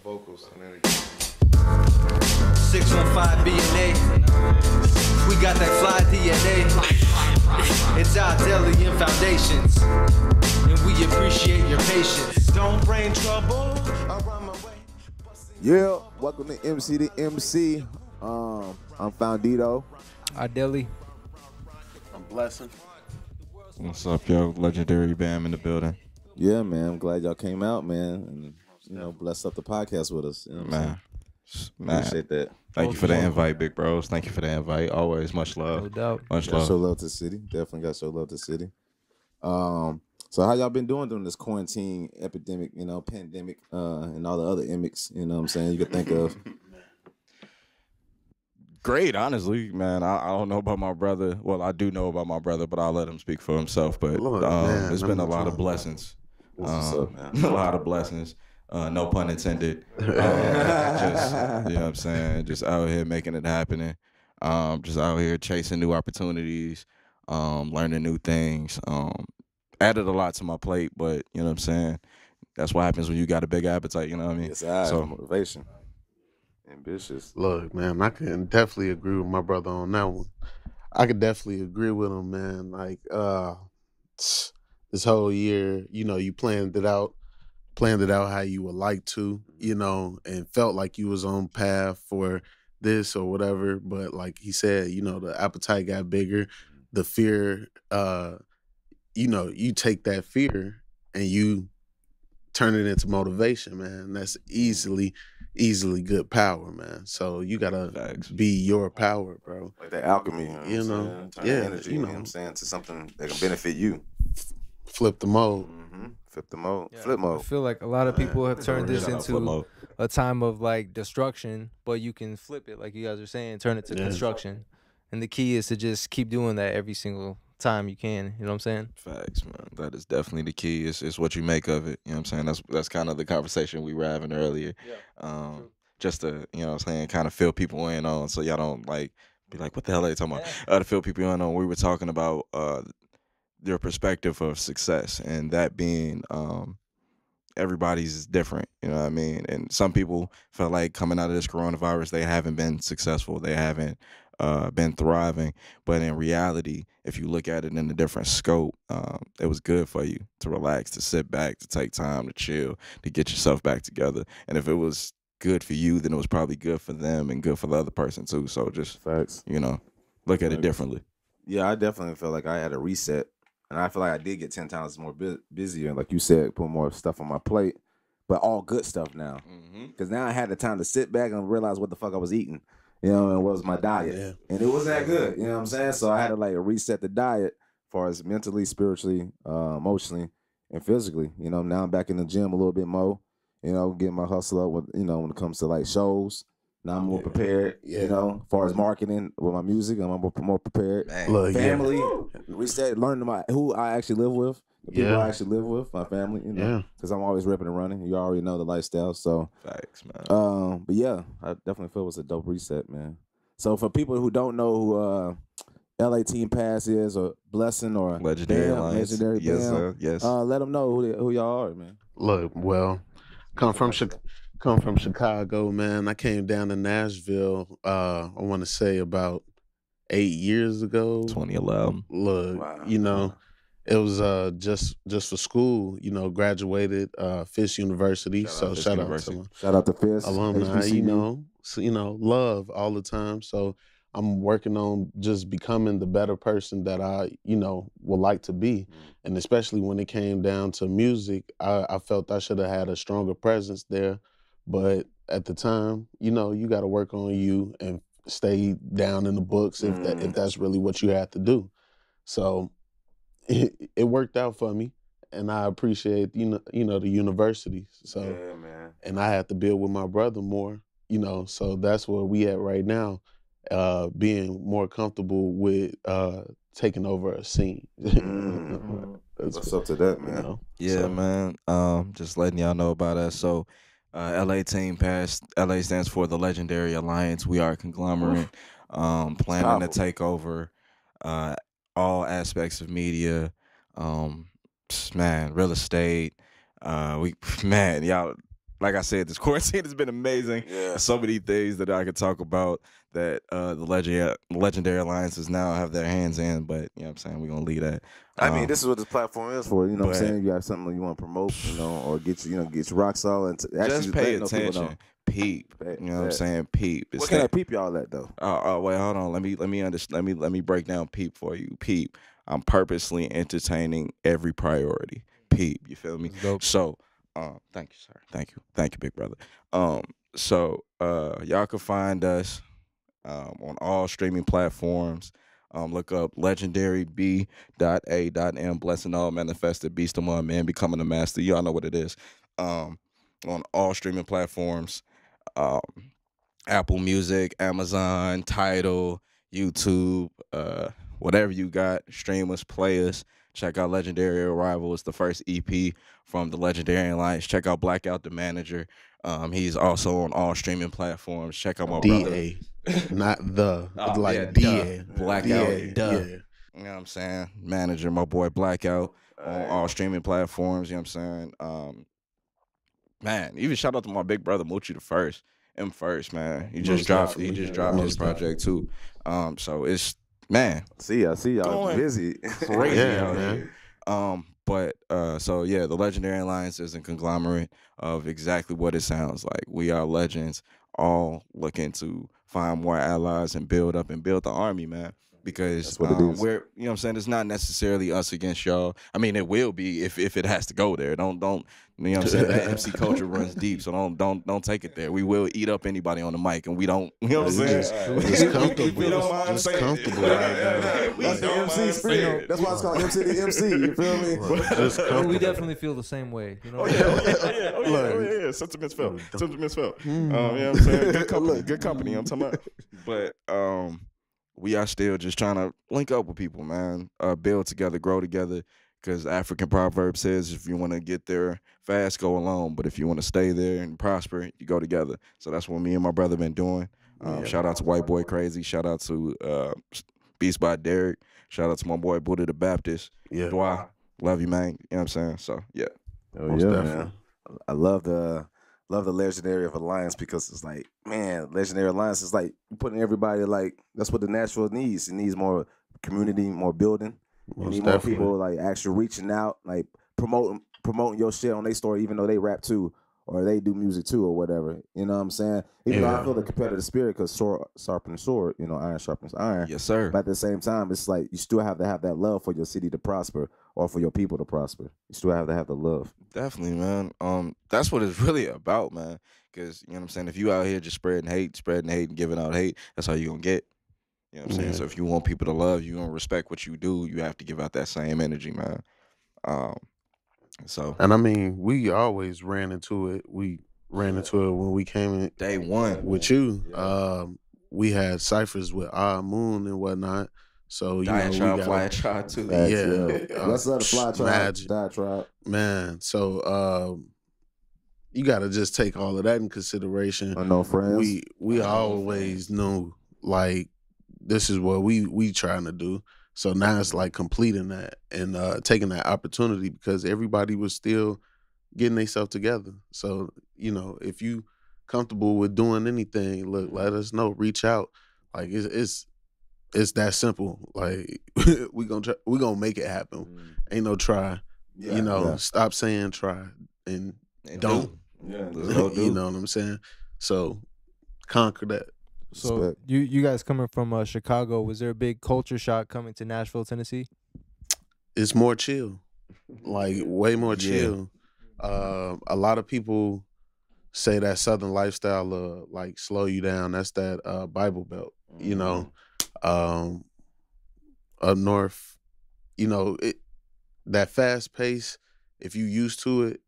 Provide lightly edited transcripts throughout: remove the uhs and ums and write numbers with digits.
vocals and then 615 B.A.M. We got that fly DNA. It's our Delian Foundations, and we appreciate your patience. Don't bring trouble around my way. yeah, welcome to MC2MC. I'm Foundito. Deli. I'm Blessing. What's up, yo? Legendary B.A.M in the building. Yeah, man. I'm glad y'all came out, man, and bless up the podcast with us. You know what I'm saying? Appreciate that. Thank you for the invite, big bros. Thank you for the invite. Always much love. No doubt. Much Got love. show love to the city. Definitely got show love to the city. So how y'all been doing during this quarantine epidemic, pandemic, and all the other emics, you know what I'm saying, you could think of? Great, honestly, man. I don't know about my brother. Well, I do know about my brother, but I'll let him speak for himself. But it's been a lot of blessings. What's up, man? A lot of blessings. No pun intended. Just, you know what I'm saying? Just out here making it happening. Just out here chasing new opportunities, learning new things. Added a lot to my plate, but you know what I'm saying? That's what happens when you got a big appetite, you know what I mean? Yes, So motivation. Ambitious. Look, man, I can definitely agree with my brother on that one. I could definitely agree with him, man. Like, this whole year, you planned it out how you would like to, and felt like you was on path for this or whatever. But like he said, the appetite got bigger, the fear, you take that fear and you turn it into motivation, man. That's easily good power, man. So you gotta be your power, bro. Like that alchemy, You know? Turn Yeah, the energy, you know what I'm saying, to something that can benefit you. Flip the mode. Flip the mode. Yeah. Flip I mode. feel like a lot of people have turned this Shout out Flip into Mode. a time of like destruction, but you can flip it, like you guys are saying, turn it to Yeah. construction. And the key is to just keep doing that every single time you can. You know what I'm saying? Facts, man. That is definitely the key. It's what you make of it. You know what I'm saying? That's kind of the conversation we were having earlier. Just to, you know what I'm saying, kind of fill people in on so y'all don't like be like, what the hell are they talking about? To fill people in on, we were talking about their perspective of success, and that being everybody's is different, you know what I mean? And some people felt like coming out of this coronavirus, they haven't been successful. They haven't been thriving. But in reality, if you look at it in a different scope, it was good for you to relax, to sit back, to take time, to chill, to get yourself back together. And if it was good for you, then it was probably good for them and good for the other person too. So just, Facts. look at it differently. Yeah, I definitely felt like I had a reset. And I feel like I did get 10 times more busier. Like you said, put more stuff on my plate. But all good stuff now. Because now I had the time to sit back and realize what the fuck I was eating. And what was my diet. Yeah. And it wasn't that good. You know what I'm saying? So I had to like reset the diet as far as mentally, spiritually, emotionally, and physically. Now I'm back in the gym a little bit more. Getting my hustle up with, when it comes to like shows. Now I'm more prepared, as far as marketing with my music, I'm more prepared. Look, Family, reset, learning who I actually live with, the people I actually live with, my family, because I'm always ripping and running. You already know the lifestyle, so. Facts, man. But yeah, I definitely feel it was a dope reset, man. So for people who don't know who LA Team Pass is, or Blessing, or Legendary B.A.M, Alliance. Legendary Yes, B.A.M, sir. Yes. let them know who y'all are, man. Look, well, come from Chicago, man. I came down to Nashville, I want to say about 8 years ago. 2011. Look, Wow. it was just for school, graduated Fisk University. Shout out Fisk Shout University. out to Shout out to Fisk, my alumni, HBCU. love all the time. So I'm working on just becoming the better person that I, would like to be. And especially when it came down to music, I felt I should have had a stronger presence there. But at the time, you got to work on you and stay down in the books if that's really what you had to do. So it worked out for me, and I appreciate the university. So Yeah, man. and I had to build with my brother more, so that's where we at right now, being more comfortable with taking over a scene. What's up to that, man? Yeah, man. Just letting y'all know about us. So, LA Team Pass. LA stands for the Legendary Alliance. We are a conglomerate, planning to take over all aspects of media. Man, real estate. Y'all like I said, this quarantine has been amazing. Yeah. So many things that I could talk about that the legendary alliances now have their hands in. But you know what I'm saying, we're gonna leave that. I mean, this is what this platform is for. You know what I'm but- saying? You have something you want to promote, you know, or get you get your rock solid. And actually just pay let people know. attention. Peep. You know what I'm saying? Peep. It's What can I that- peep y'all at though? wait, hold on. Let me break down peep for you. Peep. I'm purposely entertaining every priority. Peep. You feel me? That's dope. So, thank you, sir. Thank you, big brother. So y'all can find us on all streaming platforms. Look up legendary B.A.M. Blessing all manifested beast of one man becoming a master. Y'all know what it is. On all streaming platforms. Apple Music, Amazon, Tidal, YouTube, whatever you got, stream us, play us. Check out Legendary Arrival. It's the first EP from the Legendary Alliance. Check out Blackout the Manager. He's also on all streaming platforms. Check out my brother. DA, not the, like yeah, DA. Blackout. DA, duh. yeah. You know what I'm saying? Manager, my boy Blackout on all streaming platforms. You know what I'm saying? Man, even shout out to my big brother Moochie the First. First, man. He just dropped his project too. So it's See y'all Going busy. crazy Yeah, out man. here. But so yeah, the Legendary Alliance is a conglomerate of exactly what it sounds like. We are legends, all looking to find more allies and build the army, man. Because That's what it is. we're, you know what I'm saying, it's not necessarily us against y'all. I mean, it will be if it has to go there. Don't you know what I'm saying? That MC culture runs deep, so don't take it there. We will eat up anybody on the mic, and we don't, you know what I'm saying? Just comfortable. We don't mind Just saying it. comfortable right now. We That's the don't MC mind saying spirit. it. That's why it's called MC the MC. You feel me? Just We comfortable. definitely feel the same way. You know. Yeah. Sentiments felt. Sentiments felt. You know what I'm saying? Good company. I'm talking about. But we are still just trying to link up with people, man. Build together, grow together. Because African proverb says, if you want to get there fast, go alone. But if you want to stay there and prosper, you go together. So that's what me and my brother been doing. Shout out to White Boy Crazy. Shout out to Beast by Derek. Shout out to my boy Buddha the Baptist. Yeah. Dwa. Love you, man. You know what I'm saying? So, yeah. Oh Most yeah, definitely. man. I love the Legendary of Alliance because it's like, man, Legendary Alliance is like putting everybody like that's what the Nashville needs. It needs more community, more building. You Most need more definitely. people like actually reaching out, like promoting your shit on their story, even though they rap too or they do music too or whatever. You know what I'm saying? Even though I Yeah. feel the competitive spirit because sword sharpens sword, you know, iron sharpens iron. Yes, sir. But at the same time, it's like you still have to have that love for your city to prosper or for your people to prosper. You still have to have the love. Definitely, man. That's what it's really about, man. Because, you know what I'm saying, if you out here just spreading hate and giving out hate, that's how you gonna get. You know what I'm saying? Yeah. So if you want people to love you and respect what you do, you have to give out that same energy, man. So And I mean, we always ran into it. We ran into it when we came in day one. with you. We had ciphers with our moon and whatnot. So, you know, we Diatribe, got fly tribe too. Facts, Yeah. Let's let the fly tribe, Magic. diatribe. man. So you got to just take all of that in consideration. Unknown friends. We always knew like this is what we trying to do. So now it's like completing that and taking that opportunity because everybody was still getting themselves together. So, you know, if you comfortable with doing anything, look, let us know. Reach out. Like it's that simple. Like we gonna make it happen. Ain't no try. Yeah, you know, yeah. stop saying try and And don't. Yeah. Let's go do. You know what I'm saying? So conquer that. So Respect. you guys coming from Chicago, was there a big culture shock coming to Nashville, Tennessee? It's more chill, like way more Yeah. chill. A lot of people say that Southern lifestyle like slow you down. That's that Bible Belt, you know. Up north, you know, that fast pace. If you used to it,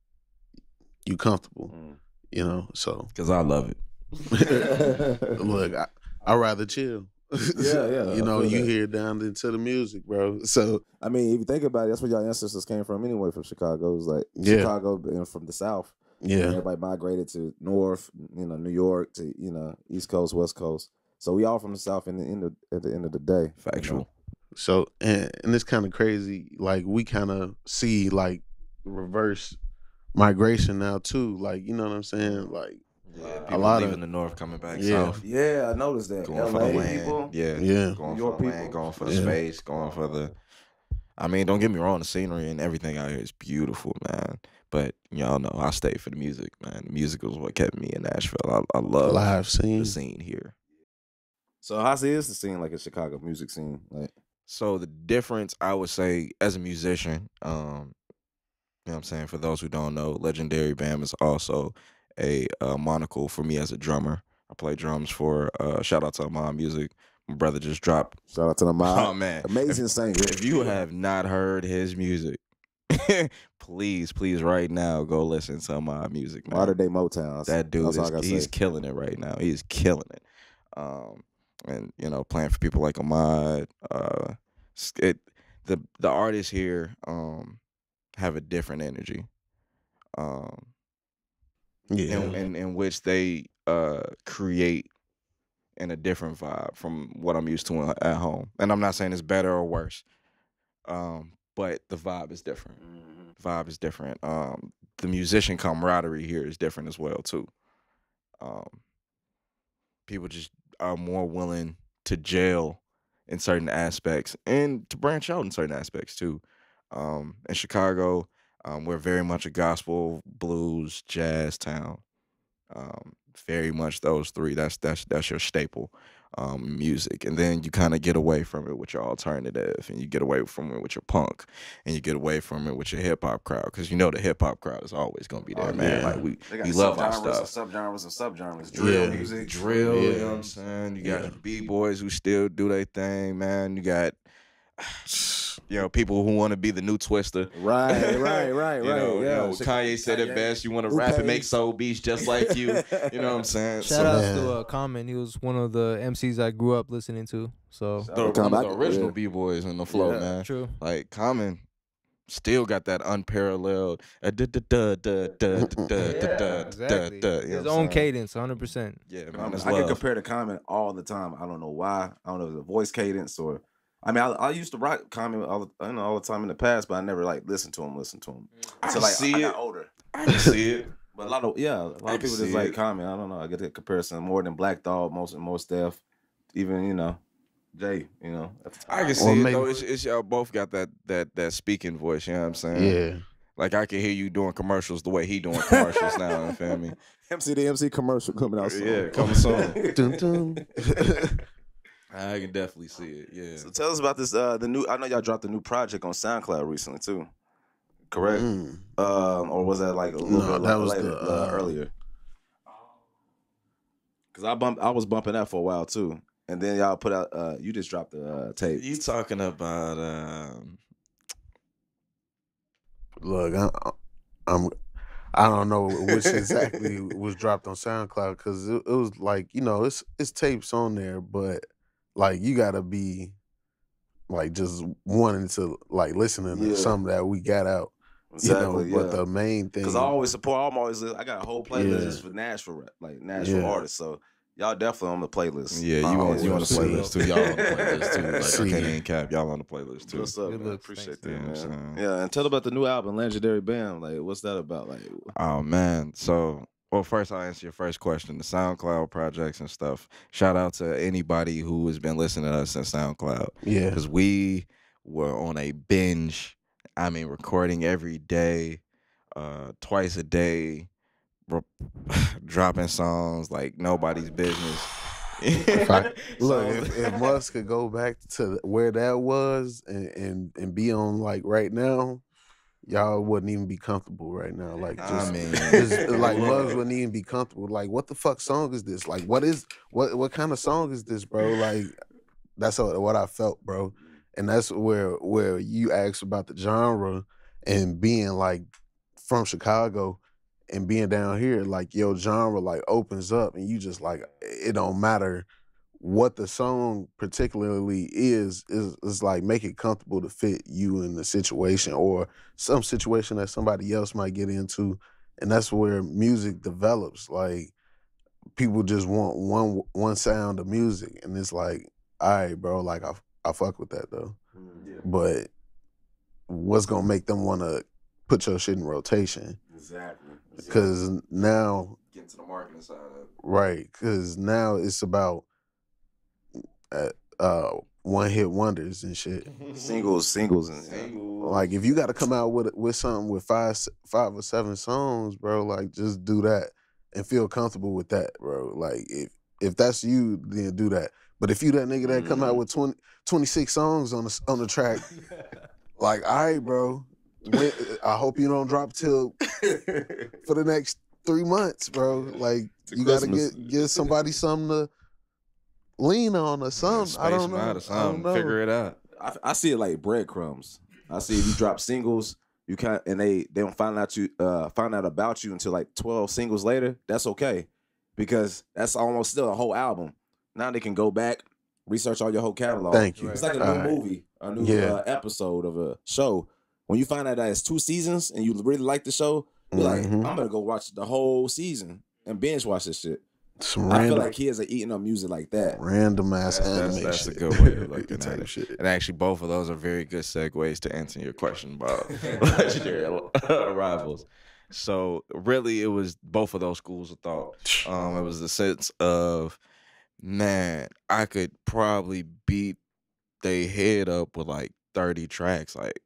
you comfortable, you know. So Because I love it. look, I rather chill. Yeah, you I know, feel you that. hear down into the music, bro. So I mean, if you think about it, that's where your ancestors came from anyway, from Chicago. It was like Yeah. Chicago being from the South. And yeah, everybody migrated to North, you know, New York to, you know, East Coast, West Coast. So we all from the South at the end of the day. Factual. so and it's kind of crazy. Like we kind of see like reverse migration now too. Like, you know what I'm saying? Like Yeah, a people lot leaving of the north, coming back yeah, south, Yeah, I noticed that. going for the LA land. people, Yeah, yeah, going New for York the land, people. going for the Yeah. space, going for the. I mean, don't get me wrong, the scenery and everything out here is beautiful, man. But y'all know I stayed for the music, man. The music was what kept me in Nashville. I love live the scene. scene here. So how is the scene like in Chicago music scene? Like, So the difference, I would say, as a musician, you know what I'm saying, for those who don't know, Legendary B.A.M is also a monocle for me as a drummer. I play drums for, shout out to Amon Music. My brother just dropped. shout out to the mob. Oh, man. Amazing singer. If you have not heard his music, please right now go listen to my music, man. Modern day Motown. That dude That's all I gotta he's say. killing it right now. He's killing it. And you know, playing for people like Ahmad, the artists here have a different energy. Yeah. In which they create in a different vibe from what I'm used to at home. And I'm not saying it's better or worse. But the vibe is different. The vibe is different. The musician camaraderie here is different as well too. People just are more willing to gel in certain aspects and to branch out in certain aspects too. In Chicago, we're very much a gospel, blues, jazz town. Very much those three. That's your staple music, and then you kind of get away from it with your alternative, and you get away from it with your punk, and you get away from it with your hip hop crowd, because you know the hip hop crowd is always gonna be there, man. yeah. Like we They got love our subgenres stuff. and subgenres. Drill Yeah. music. Drill, you Yeah. know what I'm saying? You got Yeah. your B-boys who still do their thing, man. You got people who want to be the new Twister. Right. You know, Yeah. Kanye said it best. You want to Lupe. rap and make soul beats just like you. You know what I'm saying? Shout out man. to Common. He was one of the MCs I grew up listening to. So the, Come one of back- the original yeah. B-boys in the flow, Yeah. man. true. Like Common still got that unparalleled Exactly. His own cadence, 100%. Yeah, man. That's I can love. compare to Common all the time. I don't know why. I don't know if it's a voice cadence or. I mean, I used to rock Common all the time in the past, but I never like listened to him. I Until can see I got it. older. I can see it. But a lot of people can just see like it. Common. I don't know. I get that comparison more than Black Dog, most stuff. Even Jay. At the time. I can see it though. It's y'all both got that speaking voice. You know what I'm saying? Yeah. Like I can hear you doing commercials the way he doing commercials now. You feel me? MC2MC commercial coming out soon. Yeah, coming soon. Dun, dun. I can definitely see it. Yeah. So tell us about this. The new. I know y'all dropped a new project on SoundCloud recently too. Correct. Or was that like a little No, bit that was later, earlier? Because I was bumping that for a while too, and then y'all put out. You just dropped the tape. You talking about Look, I don't know which exactly was dropped on SoundCloud, because it was like, it's tapes on there, but like you gotta be like just wanting to like listening to something that we got out. Exactly. But the main thing, Because I always support. I got a whole playlist just for Nashville artists. So y'all definitely on the playlist. Yeah, you on the playlist too. Y'all on the playlist too. Like See. I can't even cap. Y'all on the playlist too. What's up, Good man? looks, Appreciate thanks. that, Yeah, I'm man. saying. Yeah, and tell about the new album, Legendary B.A.M. Like, what's that about? Like, Oh man. So first I'll answer your first question. The SoundCloud projects and stuff. Shout out to anybody who has been listening to us in SoundCloud. yeah, Because we were on a binge. I mean, recording every day, twice a day, dropping songs like nobody's business. if Musk could go back to where that was and be on like right now, y'all wouldn't even be comfortable right now. Like just like Mugs wouldn't even be comfortable. Like, what the fuck song is this? Like, what kind of song is this, bro? Like, that's what I felt, bro. And that's where you asked about the genre and being like from Chicago and being down here, like your genre like opens up and you just like, it don't matter what the song particularly is like, make it comfortable to fit you in the situation or some situation that somebody else might get into. And that's where music develops. Like, people just want one sound of music, and it's like, all right, bro, like I fuck with that though. But what's gonna make them wanna put your shit in rotation? Exactly. Because now, Get to the marketing side of it. right? Because now it's about one-hit wonders and shit. Singles, and Like if you got to come out with something with five or seven songs, bro, like just do that and feel comfortable with that, bro. Like if that's you, then do that. But if you that nigga that come out with 26 songs on the track, like, all right, bro, I hope you don't drop till for the next 3 months, bro. Like you got to give somebody something to lean on or something. I don't know. Out or something. Figure it out. I see it like breadcrumbs. I see if you drop singles, you can't, and they don't find out about you until like 12 singles later. That's okay, because that's almost still a whole album. Now they can go back, research all your whole catalog. Thank you. It's like a new movie, a new episode of a show. When you find out that it's 2 seasons and you really like the show, you're like, I'm gonna go watch the whole season and binge watch this shit. I feel like kids are eating up music like that. Random ass animation. That's a good way of looking at it. Shit. And actually, both of those are very good segues to answer your question about legendary rivals. So really, it was both of those schools of thought. It was the sense of, man, I could probably beat they head up with like 30 tracks, like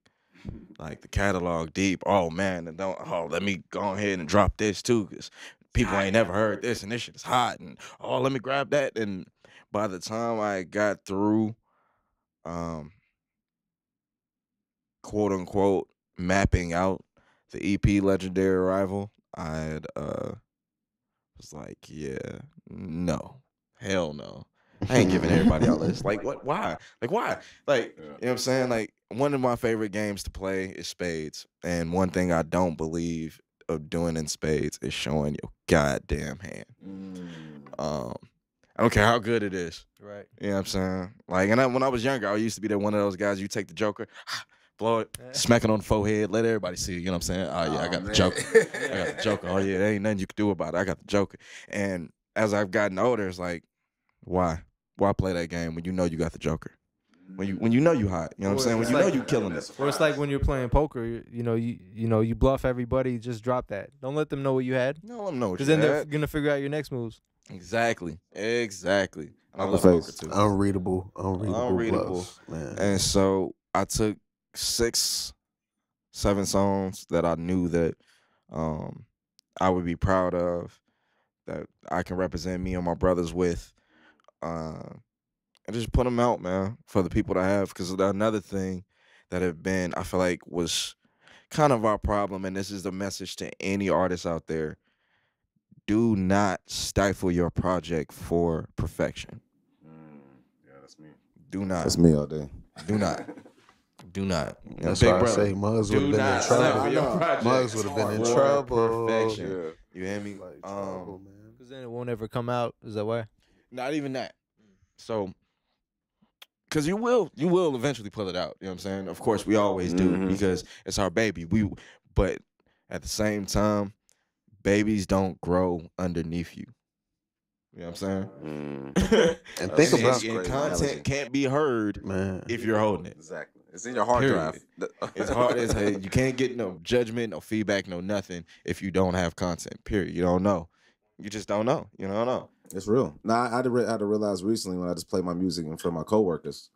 the catalog deep. Oh man, and let me go ahead and drop this too, because people ain't never heard this, and this shit is hot, and let me grab that. And by the time I got through, quote unquote, mapping out the EP Legendary Rival, I had was like, yeah, no, hell no. I ain't giving everybody all this. Like, what? Why? Like, why? Like, you know what I'm saying? Like, one of my favorite games to play is spades, and one thing I don't believe of doing in spades is showing your goddamn hand. I don't care how good it is. Right. You know what I'm saying? Like, and when I was younger, I used to be one of those guys, you take the joker, blow it, smack it on the forehead, let everybody see it. You know what I'm saying? Oh, yeah, I got the joker. I got the joker. Oh, yeah, there ain't nothing you can do about it. I got the joker. And as I've gotten older, it's like, why? Why play that game when you know you got the joker? When you know you hot, you know what I'm saying? When you know you killing it. Or it's like when you're playing poker, you bluff everybody, just drop that. Don't let them know what you had. No, let them know what you had. Because then they're had. gonna figure out your next moves. Exactly. I love face. poker too. Unreadable bluffs, man. And so I took 6, 7 songs that I knew that I would be proud of, that I can represent me and my brothers with, and just put them out, man, for the people that have. Because another thing that I feel like was kind of our problem, and this is the message to any artist out there: do not stifle your project for perfection. Yeah, that's me. Do not. That's me all day. Do not. Do not. That's why I say Muggs would have been in trouble. Muggs would have been in trouble. Perfection. Yeah. You hear me? Like, trouble, man. Because then it won't ever come out. Is that why? Not even that. So, because you will eventually pull it out. You know what I'm saying? Of course, we always do, because it's our baby. But at the same time, babies don't grow underneath you. You know what I'm saying? And think about and content can't be heard, man, if you're holding it. Exactly. It's in your hard drive. It's hard. You can't get no judgment, no feedback, no nothing if you don't have content. Period. You don't know. You just don't know. You don't know. It's real. Now, I had to realize recently when I just play my music in front of my coworkers.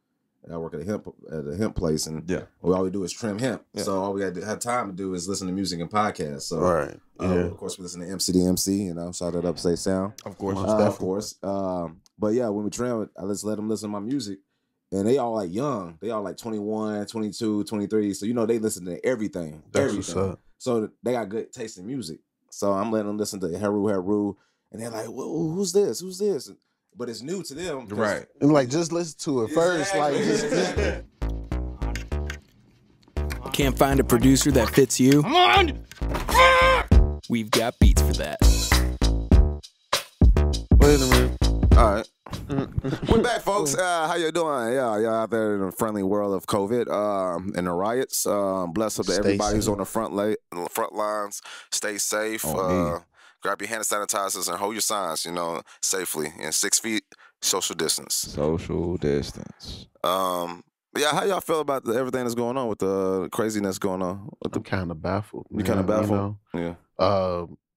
I work at a hemp place, and all we do is trim hemp. Yeah. So all we have time to do is listen to music and podcasts. So, right. Oh, of course, we listen to MC2MC. Shout out Upstate Sound. Of course, of course. But yeah, when we trim it, I just let them listen to my music, and they all like young. They all like 21, 22, 23. So they listen to everything. That's what's up. So they got good taste in music. So I'm letting them listen to Heru, and they're like, "Who's this? Who's this?" But it's new to them, right? And like, just listen to it first. Like, just... Can't find a producer that fits you? Come on! We've got beats for that. Wait a minute. All right. We're back, folks. How you doing? Yeah, out there in the friendly world of COVID and the riots. Bless up to everybody who's on the front lines. Stay safe. Grab your hand sanitizers and hold your signs, safely. And 6 feet, social distance. Social distance. Yeah, how y'all feel about everything that's going on with the craziness going on? I'm kind of baffled. You kind of man, baffled? Yeah.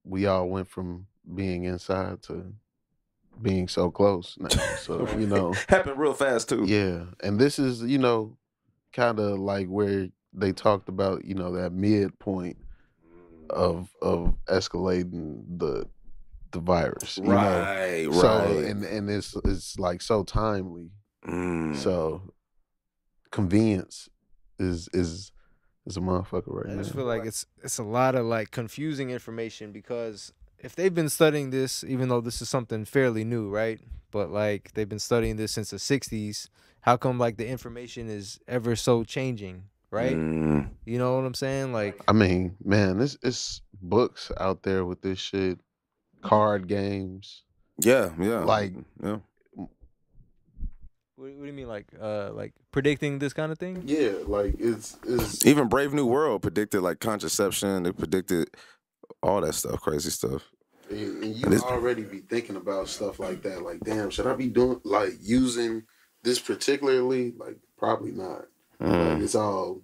We all went from being inside to being so close now. So, happened real fast too. yeah. And this is, kind of like where they talked about, that midpoint of escalating the virus. Right, So right. and it's like so timely. Mm. So convenience is a motherfucker right I now. just feel like it's a lot of like confusing information, because if they've been studying this, even though this is something fairly new, right? But like they've been studying this since the 60s, how come like the information is ever so changing, right? Mm. You know what I'm saying? Like, I mean, man, it's books out there with this shit, card games. Yeah. Like, yeah. what do you mean, like predicting this kind of thing? Yeah, like it's Even Brave New World predicted like contraception. They predicted all that stuff, crazy stuff. And you already be thinking about stuff like that. Like, damn, should I be doing using this particularly? Like, probably not. Like, it's all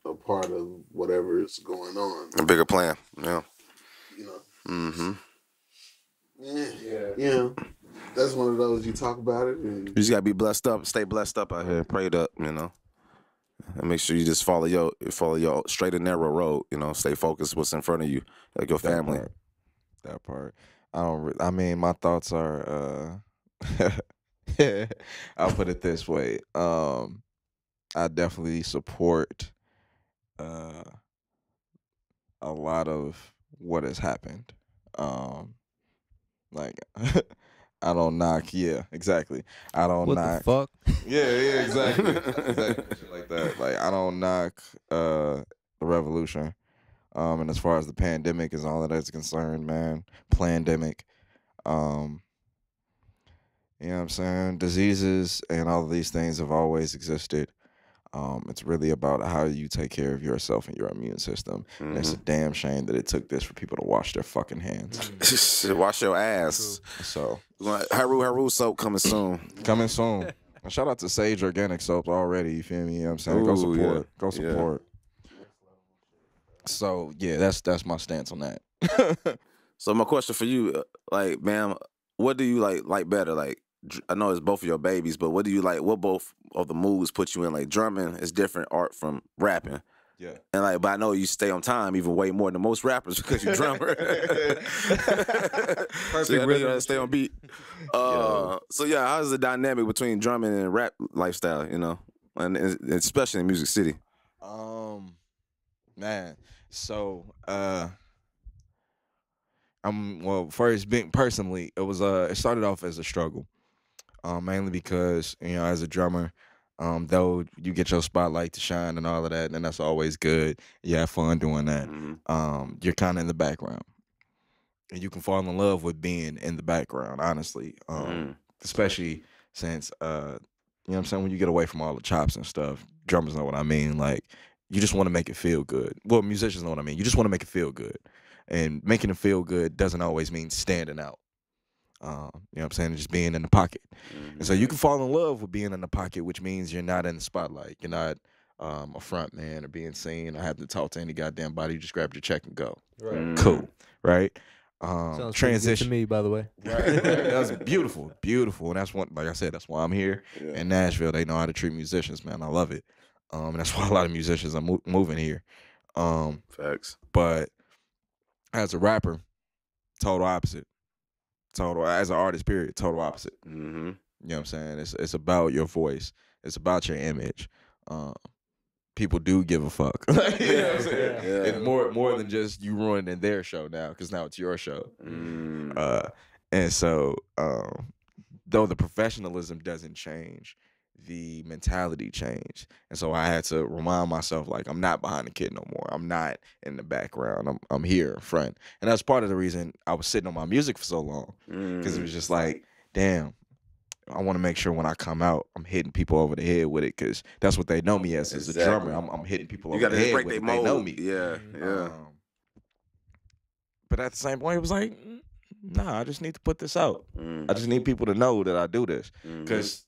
a part of whatever is going on. A bigger plan. Yeah. Mm-hmm. Yeah. That's one of those, you talk about it. And You just gotta be blessed up, stay blessed up out here, prayed up, and make sure you just follow your straight and narrow road. Stay focused. What's in front of you, like your family. That part. I mean, my thoughts are. I'll put it this way. I definitely support a lot of what has happened. Like, I don't knock. Yeah, exactly. I don't What knock. the fuck? Yeah, exactly. Exactly. Shit like that. Like, I don't knock the revolution. And as far as the pandemic is all that is concerned, man, plandemic. You know what I'm saying? Diseases and all of these things have always existed. It's really about how you take care of yourself and your immune system. And it's a damn shame that it took this for people to wash their fucking hands. Wash your ass. So, Haru soap coming soon. Coming soon. And shout out to Sage Organic Soaps already. You feel me? You know what I'm saying? Go Ooh, support. yeah. Go support. So, yeah, that's my stance on that. So my question for you, like, ma'am, what do you like better? Like, I know it's both of your babies, but what do you like? What both of the moves put you in? Like, drumming is different art from rapping. Yeah. And but I know you stay on time even way more than most rappers because you're drummer. Perfect So rhythm. you stay on beat. So yeah, how's the dynamic between drumming and rap lifestyle? And especially in Music City. Man. So, first being personally, it started off as a struggle. Mainly because, as a drummer, though you get your spotlight to shine and all of that, and that's always good. You have fun doing that. You're kind of in the background. And you can fall in love with being in the background, honestly. Especially since, you know what I'm saying, when you get away from all the chops and stuff, drummers know what I mean. Like, you just want to make it feel good. Well, musicians know what I mean. You just want to make it feel good. And making it feel good doesn't always mean standing out. You know what I'm saying? Just being in the pocket. And so you can fall in love with being in the pocket, which means you're not in the spotlight. You're not a front man or being seen or having to talk to any goddamn body. You just grab your check and go. Right. Cool. Right? Sounds Transition to me, by the way. Right. That's beautiful. Beautiful. And that's like I said, that's why I'm here in Nashville. They know how to treat musicians, man. I love it. And that's why a lot of musicians are moving here. Facts. But as a rapper, total opposite. As an artist, period, total opposite. You know what I'm saying? It's about your voice. It's about your image. People do give a fuck. You know what I'm saying? It's more than just you ruining their show now, because now it's your show. And so, though the professionalism doesn't change, the mentality changed. And so I had to remind myself, like, I'm not behind the kid no more. I'm not in the background. I'm here in front. And that's part of the reason I was sitting on my music for so long, because it was just like, damn, I want to make sure when I come out, I'm hitting people over the head with it, because that's what they know me as a drummer. I'm hitting people over the head with it. They know me. Yeah. But at the same point, it was like, nah, I just need to put this out. I just need people to know that I do this, because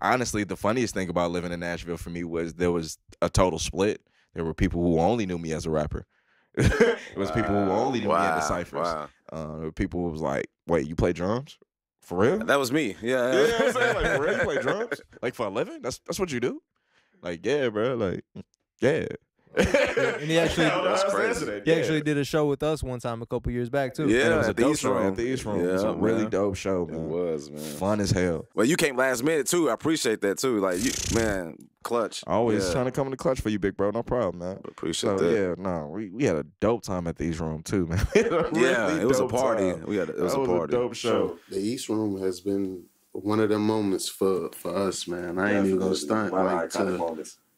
honestly, the funniest thing about living in Nashville for me was there was a total split. There were people who only knew me as a rapper. It was people who only knew me in the ciphers. Wow. There were people who was like, "Wait, you play drums? For real?" That was me. Yeah. Yeah, you know what I'm saying? Like, for real, you play drums? Like, for a living? That's what you do? Like, yeah, bro. Like, yeah. And he actually, That's crazy. he actually did a show with us one time a couple years back too. Yeah, And it was a at the dope East show Room. at the East Room. It was a Yeah, really man. dope show, It man. was, man. Fun as hell. Well, you came last minute too. I appreciate that too. Like you, man, clutch. Always Yeah. trying to come in the clutch for you, big bro. No problem, man. Appreciate So that. yeah, no, we had a dope time at the East Room too, man. We had a Yeah, really it was a dope party. time. It was That a party. a dope show. The East Room has been one of them moments for us, man. I ain't even gonna stunt. Like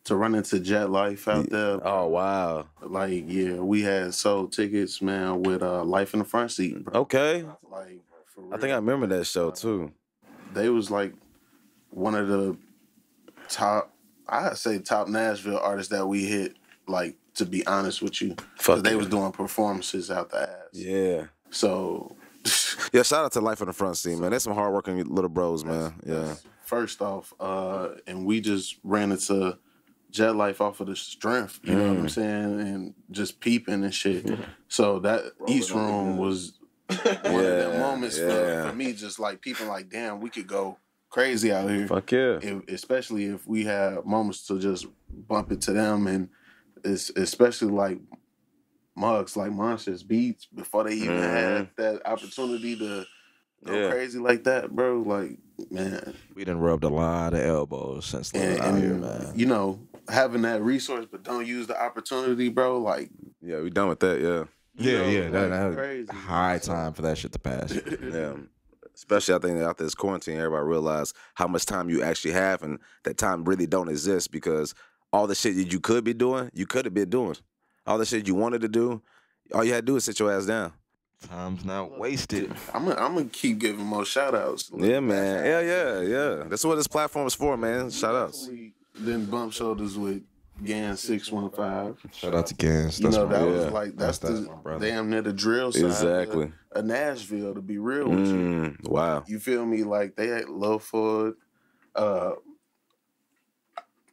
to run into Jet Life out there. Oh wow. Like, yeah, we had sold tickets, man, with Life in the Front Seat, bro. Okay. Like, for real. I think I remember that show too. They was like one of the top, I'd say top Nashville artists that we hit, like, to be honest with you. Fuck Because they yeah. was doing performances out the ass. Yeah. So, Yeah, shout out to Life on the Front Seat, man. They're some hardworking little bros, man. Yeah. first off, and we just ran into Jet Life off of the strength, you know what I'm saying? And just peeping and shit. So that East Room was one of them moments for me, just like peeping, like, damn, we could go crazy out here. Fuck yeah. Especially if we had moments to just bump into them, and it's especially like Mugs, like Monsters Beats, before they even had that opportunity to go crazy like that, bro. Like, man. We done rubbed a lot of elbows since living out here, man. You know, having that resource, but don't use the opportunity, bro. Like, Yeah, we done with that, yeah. Yeah, like, that was crazy. high time for that shit to pass. Yeah. Especially, I think after this quarantine, everybody realized how much time you actually have, and that time really don't exist, because all the shit that you could be doing, you could have been doing. All the shit you wanted to do, all you had to do is sit your ass down. Time's not wasted. I'm gonna keep giving more shout outs. Yeah, man. Yeah. That's what this platform is for, man. Shout outs. Then bump shoulders with Gan 615. Shout out to Gans. You That's know, my that brother. was like, that's my the brother. damn near the drill side Exactly. of Nashville, to be real with you. Wow. You feel me? Like, they had Lil Ford.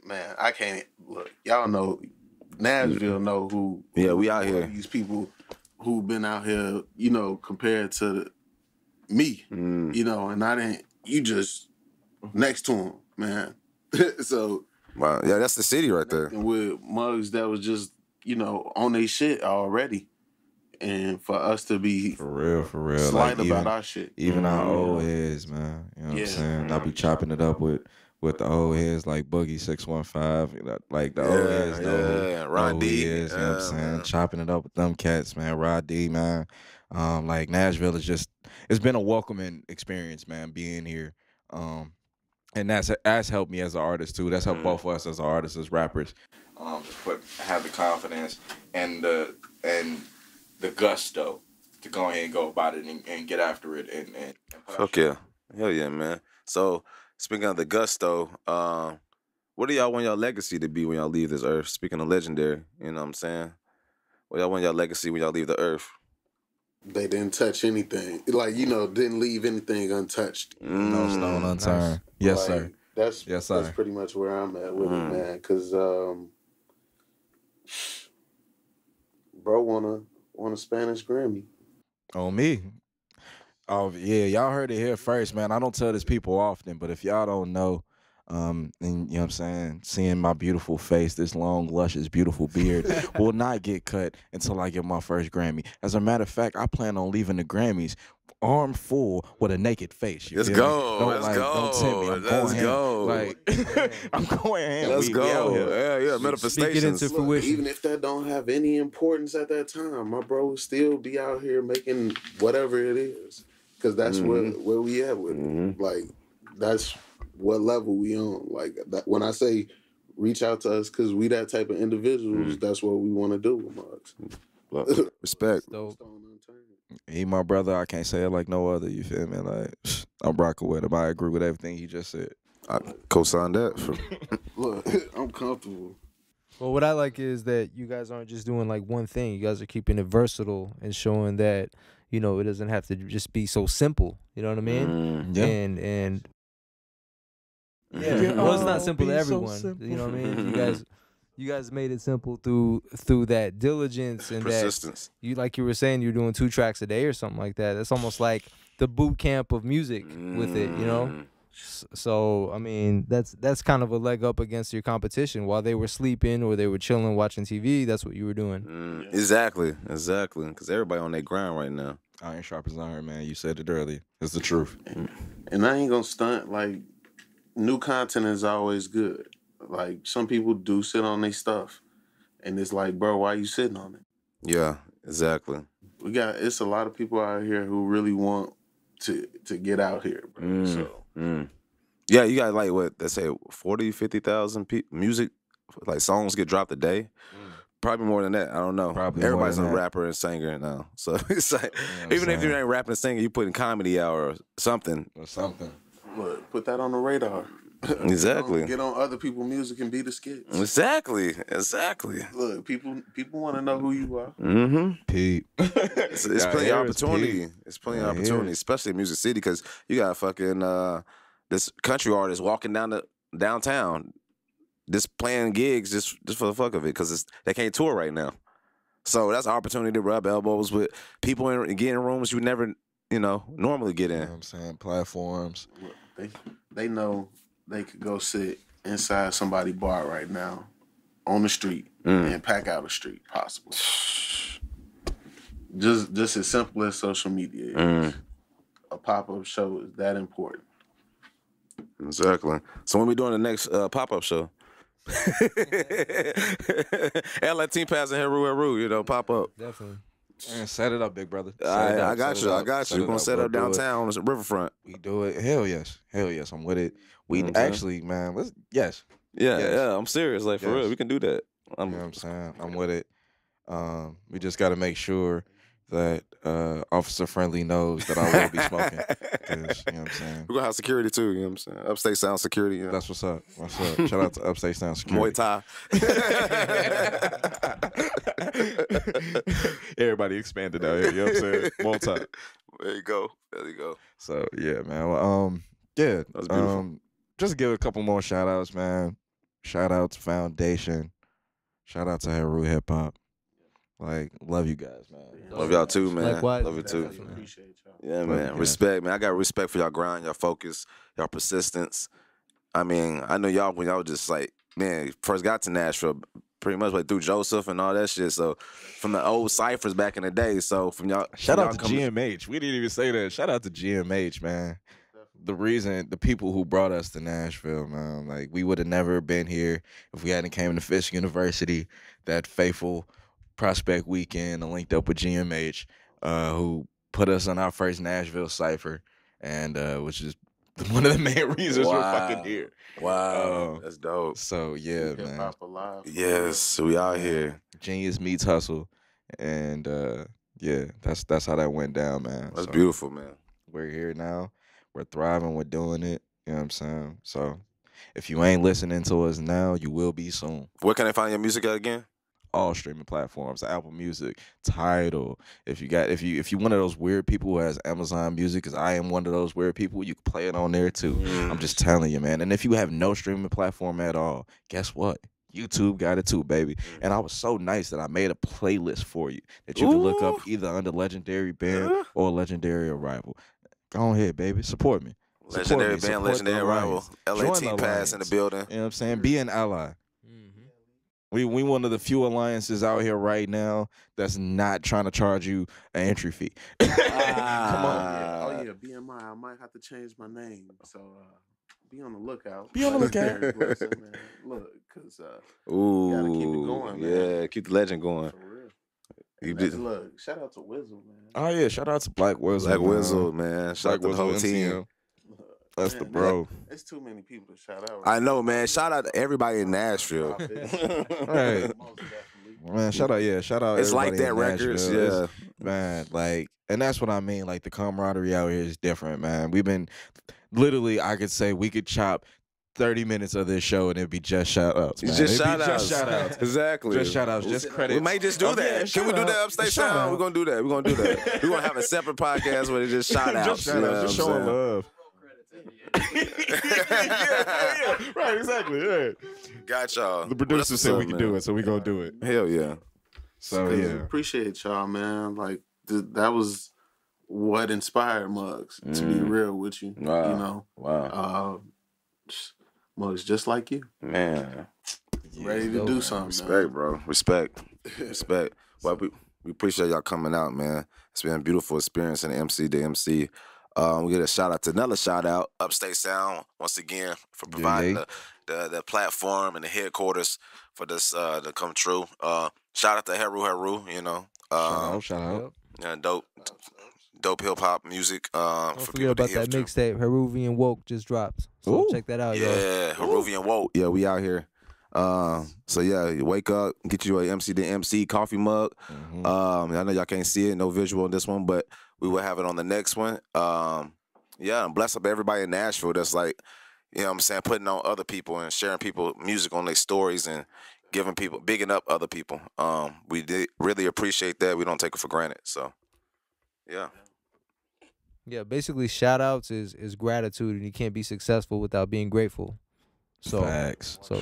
Man, I can't look. Y'all know Nashville know who. Yeah, we out here. These people who've been out here, you know, compared to me, you know, and I didn't. You just next to him, man. So Wow. Yeah, that's the city right there. and with Mugs that was just, you know, on they shit already, and for us to be For real. slight Like, about our shit. even our old heads, man. You know what I'm saying? I be chopping it up with the old heads like Boogie 615, like the old heads know Rod who D. he is, you know what I'm saying? Chopping it up with them cats, man. Rod D, man. Like, Nashville is just, it's been a welcoming experience, man, being here. And that's helped me as an artist too. That's helped both of us as artists, as rappers. Have the confidence and the gusto to go ahead and go about it and get after it and Fuck yeah. Hell yeah, man. So, speaking of the gusto, what do y'all want y'all legacy to be when y'all leave this earth? Speaking of legendary, you know what I'm saying? What y'all want y'all legacy when y'all leave the earth? They didn't touch anything. Like, you know, didn't leave anything untouched. no stone unturned. Yes, Like, sir. That's Yes, sir. That's pretty much where I'm at with it, man. Cause bro won a Spanish Grammy. On me. Oh yeah, y'all heard it here first, man. I don't tell this people often, but if y'all don't know, and you know what I'm saying, seeing my beautiful face, this long, luscious, beautiful beard will not get cut until I get my first Grammy. As a matter of fact, I plan on leaving the Grammys arm full with a naked face. You Let's feel me? go. Don't, Let's go. Don't tempt me. I'm Let's going ham. go. Like, I'm going ham. Let's We out go. here. Yeah, Speak it manifestations. into Look, fruition. even if that don't have any importance at that time, my bro will still be out here making whatever it is. Cause that's where we at with it. Like, that's what level we on. Like, that, when I say reach out to us, cause we that type of individuals, that's what we want to do with Mugs. Respect. Dope. Stone unturned. He my brother. I can't say it like no other. You feel me? Like, I'm rocking with him. I agree with everything he just said. I co-signed that. Look, I'm comfortable. Well, what I like is that you guys aren't just doing like one thing. You guys are keeping it versatile and showing that, you know, it doesn't have to just be so simple. You know what I mean? Yeah. And Yeah, well, it's not simple to be so everyone. simple. You know what I mean? You guys made it simple through that diligence and Persistence. that you were saying you're doing 2 tracks a day or something like that. It's almost like the boot camp of music with it, you know? So I mean, that's kind of a leg up against your competition. While they were sleeping or they were chilling watching TV, that's what you were doing. Exactly. Because everybody on their grind right now. Iron sharp as iron, man. You said it earlier. It's the truth. And I ain't gonna stunt, like, new content is always good. Like, some people do sit on their stuff, and it's like, bro, why you sitting on it? Yeah, exactly. It's a lot of people out here who really want to get out here, bro. So Yeah, you got like what they say 40, 50,000 music like songs get dropped a day. Probably more than that. I don't know. Probably Everybody's more a than that. rapper and singer now, so it's like I'm even if you saying? ain't rapping and singing, you putting comedy out or something. Or something. look, put that on the radar. Exactly. Get on other people's music and be the skits. Exactly. Look, people want to know who you are. Mm-hmm. Pete. It's plenty of opportunity. It's plenty of opportunity, especially in Music City, because you got fucking this country artist walking downtown, just playing gigs just for the fuck of it, because they can't tour right now. So that's an opportunity to rub elbows with people and get in rooms you never, normally get You know in. what I'm saying? Platforms. Look, they know they could go sit inside somebody's bar right now on the street and pack out a street, possible. Just as simple as social media is. A pop-up show is that important. Exactly. So when we doing the next pop-up show? And let Team Pass and Heru, pop up. Definitely. Man, set it up, big brother. I got you. We're going to set up We'll do it. downtown on the riverfront. We do it. Hell yes. I'm with it. We actually, man, yes. Yeah, I'm serious. Like, for Yes. real, we can do that. You know what I'm saying? I'm with it. We just got to make sure that Officer Friendly knows that I will be smoking. 'Cause, you know what I'm saying? We're going to have security, too, you know what I'm saying? Upstate Sound Security. You know? That's what's up. Shout out to Upstate Sound Security. Muay Thai. Everybody expanded out here, you know what I'm saying? Multi. There you go. So yeah, man. Well, yeah. That's beautiful. Just give a couple more shout outs, man. Shout out to Foundation. Shout out to Heru Hip Hop. Like, love you guys, man. Love y'all too, man. Likewise. Love you too. Definitely appreciate y'all. Yeah, Love man. you guys. Respect, man. I got respect for y'all grind, y'all focus, y'all persistence. I mean, I know y'all when y'all just like, man, first got to Nashville, pretty much like through Joseph and all that shit. So from the old ciphers back in the day. So from y'all, Shout from out to y'all GMH. We didn't even say that. Shout out to GMH, man. The people who brought us to Nashville, man. Like, we would have never been here if we hadn't came to Fisk University, that faithful prospect weekend, and linked up with GMH, who put us on our first Nashville cipher, and which is one of the main reasons we're fucking here. Wow, that's dope. So yeah, Hip man. hop alive. Yes, we out here. Genius meets hustle, and yeah, that's how that went down, man. That's So beautiful, man. we're here now. We're thriving. We're doing it. You know what I'm saying? So if you ain't listening to us now, you will be soon. Where can I find your music at again? All streaming platforms, Apple Music, Tidal. If you one of those weird people who has Amazon Music, because I am one of those weird people, you can play it on there too. I'm just telling you, man. And if you have no streaming platform at all, guess what? YouTube got it too, baby. And I was so nice that I made a playlist for you that you can look up either under Legendary Band or Legendary Arrival. Go ahead, baby. Support me. Legendary Support me. Band, Support Legendary the Arrival. Alliance. LA Join Team the Pass in the Alliance. building. You know what I'm saying? Be an ally. We one of the few alliances out here right now that's not trying to charge you an entry fee. Come on. Oh yeah, BMI. I might have to change my name. So be on the lookout. Be on the lookout. Legendary Blessing, man. Look, cause Ooh, gotta keep it going, man. Yeah, keep the legend going. for real. You And did look, shout out to Wizzle, man. Oh yeah, shout out to Black Wizzle. Black man. Wizzle, man. Shout out to the whole team. MCM. That's the Man, bro. It's too many people to shout out. I know, man. Shout out to everybody in Nashville. Right. Most definitely. Man, shout out. It's like everybody that in records, Nashville. yeah. It's- man. Like, and that's what I mean. Like, the camaraderie out here is different, man. We've been literally, I could say we could chop 30 minutes of this show and it'd be just shout outs. It's man. just It'd be shout outs. Just shout outs. Just Just shout outs. Just credit. We might just do Oh, that. yeah, Can we shout do out. that upstate Shout sound? out. We're gonna do that. We're gonna do that. We're gonna have a separate podcast where it's just shout outs. Just shout outs. Just showing love. yeah. Right, exactly. Yeah. Got y'all. The producer said we can do it, so we gonna do it. Hell yeah. So yeah, appreciate y'all, man. Like that was what inspired Muggs. To be real with you, Wow. you know. Wow. Muggs just like you, Man. ready to do something. Respect, man. bro. Respect. Well, we appreciate y'all coming out, man. It's been a beautiful experience in the MC2MC. We get another shout out, Upstate Sound, once again, for providing the platform and the headquarters for this to come true. Shout out to Heru, you know. shout out. Yeah, dope hip hop music. Don't For forget people about to hear that through. mixtape, Heruvian Woke just dropped. So check that out, y'all. Yeah, Heruvian Woke. Yeah, we out here. So yeah, you wake up, get you a MC2MC coffee mug. I know y'all can't see it, no visual on this one, but we will have it on the next one. Yeah, and bless up everybody in Nashville that's like, you know what I'm saying, putting on other people and sharing people music on their stories and giving people, bigging up other people. We did really appreciate that. We don't take it for granted. So yeah. Yeah, basically shout outs is gratitude, and you can't be successful without being grateful. So Facts. So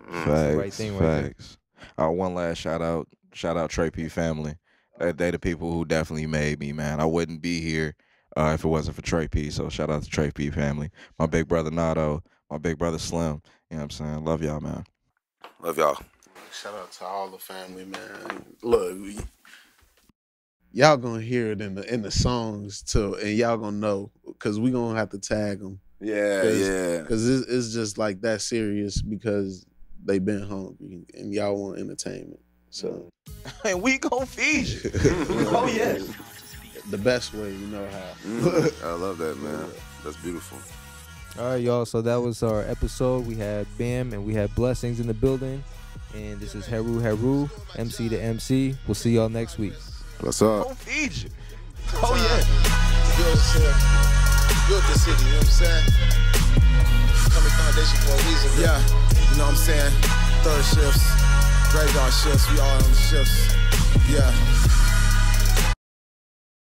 Facts. the right thing right Facts. One last shout out Trey P family. They the people who definitely made me, man. I wouldn't be here if it wasn't for Trey P. So shout out to Trey P family. My big brother Nato, my big brother Slim. You know what I'm saying? Love y'all, man. Love y'all. Shout out to all the family, man. Look, y'all gonna hear it in the songs too, and y'all gonna know because we gonna have to tag them. Yeah. Because it's just like that serious because they been hungry and y'all want entertainment. So, and we gonna feed you. Oh yeah. The best way, you know how. I love that, man. That's beautiful. All right, y'all. So that was our episode. We had B.A.M. and we had Blessings in the building. And this is Heru, MC2MC. We'll see y'all next week. What's up? Gonna feed you. Oh yeah. Built the city, you know what I'm saying? Coming foundation for a reason. Yeah, you know what I'm saying? Third shifts, graveyard shifts, we all on the shifts. Yeah.